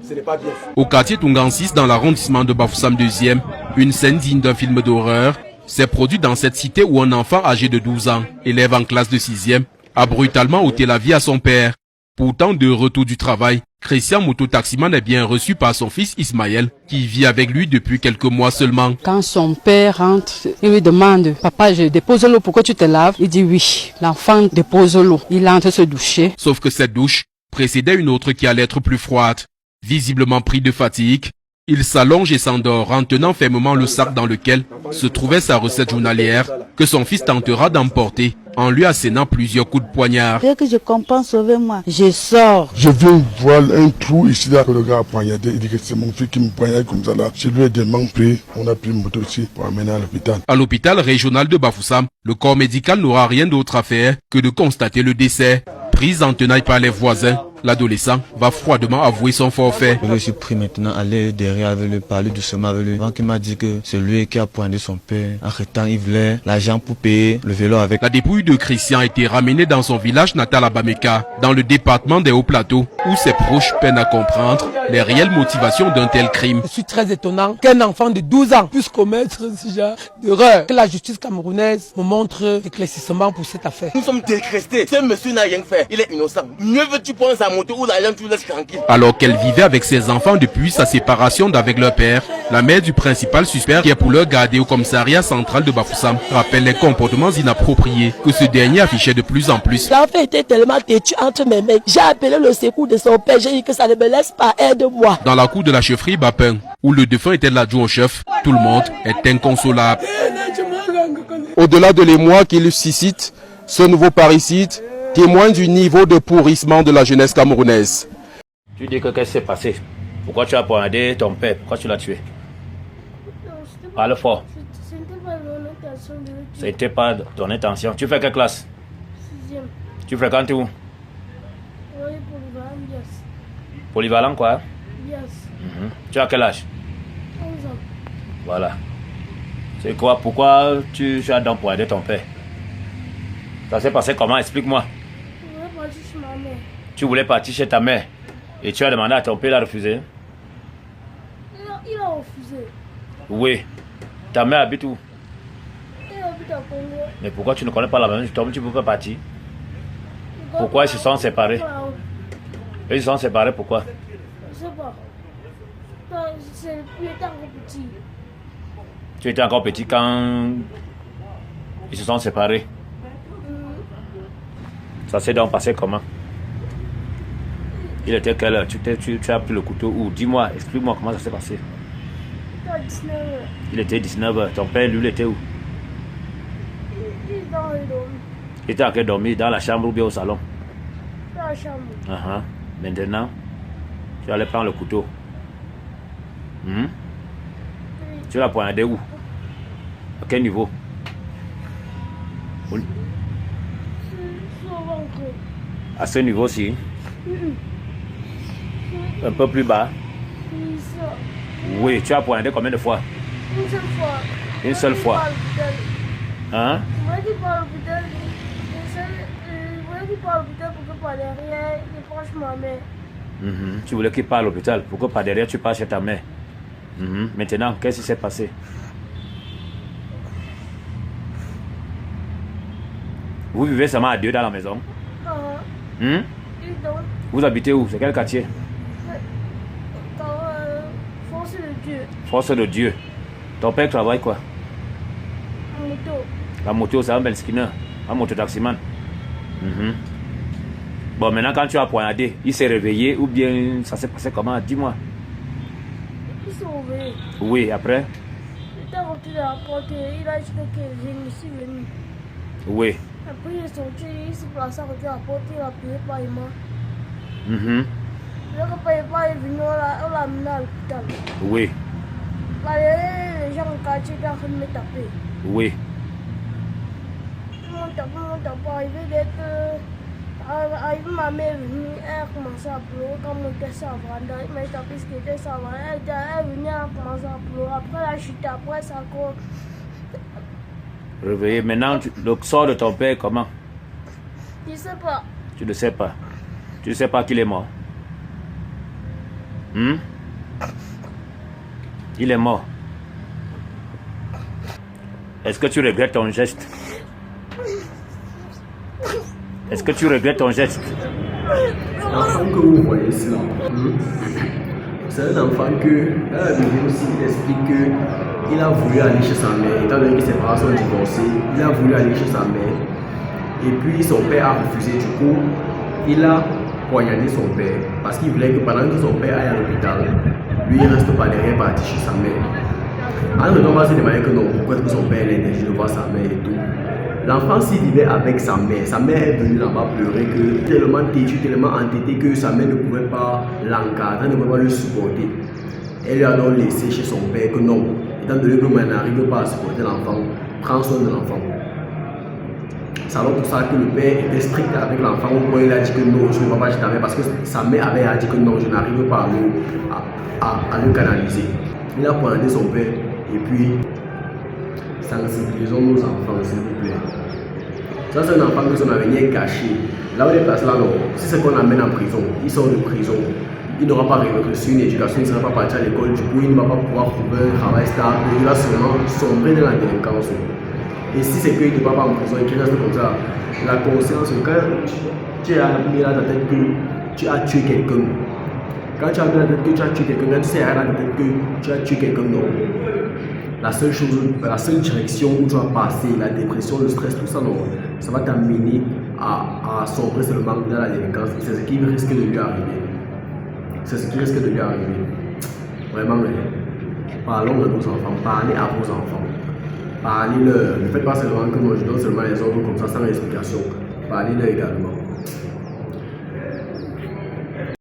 Ce n'est pas bien. Au quartier Tungansis, dans l'arrondissement de Bafoussam 2e, une scène digne d'un film d'horreur s'est produite dans cette cité où un enfant âgé de 12 ans, élève en classe de 6e, a brutalement ôté la vie à son père. Pourtant, de retour du travail, Christian Moto-Taximan est bien reçu par son fils Ismaël, qui vit avec lui depuis quelques mois seulement. Quand son père rentre, il lui demande « Papa, je dépose l'eau, pourquoi tu te laves ?» Il dit oui. L'enfant dépose l'eau. Il entre se doucher. Sauf que cette douche précédait une autre qui allait être plus froide. Visiblement pris de fatigue, il s'allonge et s'endort en tenant fermement le sac dans lequel se trouvait sa recette journalière que son fils tentera d'emporter en lui assénant plusieurs coups de poignard. Dès que je comprends, sauvez-moi, je sors. Je viens voir un trou ici là que le gars a poignardé. Il dit que c'est mon fils qui me poignarde comme ça là. Je lui ai demandé, on a pris une moto aussi pour amener à l'hôpital. À l'hôpital régional de Bafoussam, le corps médical n'aura rien d'autre à faire que de constater le décès. Prise en tenaille par les voisins, l'adolescent va froidement avouer son forfait. Je suis pris maintenant à aller derrière avec lui, parler doucement avec lui. Avant qu'il m'a dit que c'est lui qui a pointé son père. Arrêtant, il voulait l'argent pour payer le vélo avec. La dépouille de Christian a été ramenée dans son village natal à Bameka, dans le département des Hauts-Plateaux, où ses proches peinent à comprendre les réelles motivations d'un tel crime. Je suis très étonnant qu'un enfant de 12 ans puisse commettre ce genre d'erreur. Que la justice camerounaise me montre éclaircissement pour cette affaire. Nous sommes décrestés. Ce monsieur n'a rien fait. Il est innocent. Mieux veux-tu prendre sa moto ou l'argent, tu le laisses tranquille. Alors qu'elle vivait avec ses enfants depuis sa séparation d'avec leur père, la mère du principal suspect qui est pour leur garder au commissariat central de Bafoussam rappelle les comportements inappropriés que ce dernier affichait de plus en plus. L'enfant était tellement têtu entre mes mains. J'ai appelé le secours de son père. J'ai dit que ça ne me laisse pas, aide-moi. Dans la cour de la chefferie Bapin, où le défunt était l'adjoint au chef, tout le monde est inconsolable. Au-delà de l'émoi qu'il suscite, ce nouveau parricide témoigne du niveau de pourrissement de la jeunesse camerounaise. Tu dis que qu'est-ce qui s'est passé? Pourquoi tu as poignardé ton père? Pourquoi tu l'as tué? Parle fort. C'était pas ton intention. Tu fais quelle classe? 6e. Tu fréquentes où? Oui, polyvalent, yes. Polyvalent quoi? Yes. Tu as quel âge? 11 ans. Voilà. C'est quoi? Pourquoi tu as donc poignardé ton père? Ça s'est passé comment? Explique-moi. Je voulais partir chez ma mère. Tu voulais partir chez ta mère et tu as demandé à ton père, il a refusé? Il a refusé. Oui. Ta mère habite où? Il habite à Congo. Mais pourquoi tu ne connais pas la maison du Tom? Tu ne peux pas partir? Pourquoi ils se sont séparés? Ils se sont séparés pourquoi? Je sais pas. Il était encore petit. Tu étais encore petit quand ils se sont séparés? Ça s'est donc passé comment? Il était quelle heure? Tu as pris le couteau où? Dis-moi, explique-moi comment ça s'est passé. Il était 19 heures. Il était 19 heures. Ton père, lui, il était où? Il était dans le dormi. Il était en train de dormir dans la chambre ou bien au salon? Dans la chambre. Maintenant, tu allais prendre le couteau. Oui. Tu l'as poignardé où? À quel niveau? Sur le ventre. À ce niveau-ci? Un peu plus bas? Oui, tu as poignardé combien de fois? Une seule fois. Une seule fois? Hein? Je voulais qu'il parle à l'hôpital. Je voulais qu'il parle à l'hôpital pour que par derrière, il proche ma mère. Tu voulais qu'il parle à l'hôpital pour que par derrière tu passes chez ta mère. Maintenant, qu'est-ce qui s'est passé? Vous vivez seulement à deux dans la maison? Vous habitez où? C'est quel quartier? Force de Dieu. Force de Dieu. Ton père travaille quoi? Moto. La moto, c'est un bel skinner. Un moto-taximan. Bon, maintenant, quand tu as poignardé, il s'est réveillé ou bien ça s'est passé comment? Dis-moi. Il s'est réveillé. Oui, après? Il était rentré dans la porte et il a dit que je suis venu. Oui. Après, il est sorti, il s'est placé à côté de la porte, il a payé par moi. Le papa est venu, on l'a amené à l'hôpital. Oui. Là, les gens au quartier étaient en train de me taper. Oui. Ils m'ont tapé, arrivé d'être... Arrivé, ma mère est venue, elle a commencé à pleurer. Quand mon père s'est avançé, il m'a tapé ce qui était ça. Elle est venue, elle a commencé à pleurer. Après, elle a chuté, après, ça a encore... Réveillé. Maintenant, le sort de ton père, comment? Je ne sais pas. Tu ne sais pas. Tu sais pas qu'il est mort? Il est mort. Est-ce que tu regrettes ton geste? Est-ce que tu regrettes ton geste? L'enfant que vous voyez ici, c'est un enfant que, dans la vidéo aussi, il explique qu'il a voulu aller chez sa mère, étant donné que ses parents sont divorcés, il a voulu aller chez sa mère, et puis son père a refusé, du coup, il a poignardé son père, parce qu'il voulait que pendant que son père aille à l'hôpital, lui il reste pas derrière parti chez sa mère. Alors on va se demander que non, pourquoi est-ce que son père est interdit de voir sa mère et tout. L'enfant s'il vivait avec sa mère est venue là-bas pleurer que tellement têtu, tellement entêté que sa mère ne pouvait pas l'encadrer, ne pouvait pas le supporter. Elle lui a donc laissé chez son père que non, étant donné que moi n'arrive pas à supporter l'enfant, prends soin de l'enfant. C'est alors pour ça que le père était strict avec l'enfant au point où il a dit que non, je ne vais pas chez ta mère parce que sa mère avait dit que non, je n'arrive pas à le canaliser. Il a pointé son père et puis sensibilisons nos enfants, s'il vous plaît. Ça, c'est un enfant que son avenir est caché. Là où il est placé là, non. Si c'est qu'on l'amène en prison, il sort de prison. Il n'aura pas reçu une éducation, il ne sera pas parti à l'école, du coup, il ne va pas pouvoir trouver un travail stable, il va seulement sombrer dans la délinquance. Et si c'est qu'il ne va pas en prison et qu'il reste comme ça, la conscience, quand tu as mis dans ta tête que tu as tué quelqu'un, quand tu as mis dans ta tête que tu as tué quelqu'un, quand tu sais dans ta tête que tu as tué quelqu'un, non. La seule chose, la seule direction où tu vas passer, la dépression, le stress, tout ça, non, ça va t'amener à sombrer seulement dans la délinquance. C'est ce qui risque de lui arriver. C'est ce qui risque de lui arriver. Vraiment, parlons de nos enfants, parlez à vos enfants. Parlez-leur. Ne faites pas seulement que moi je donne seulement les ordres comme ça sans explication. Parlez-leur également.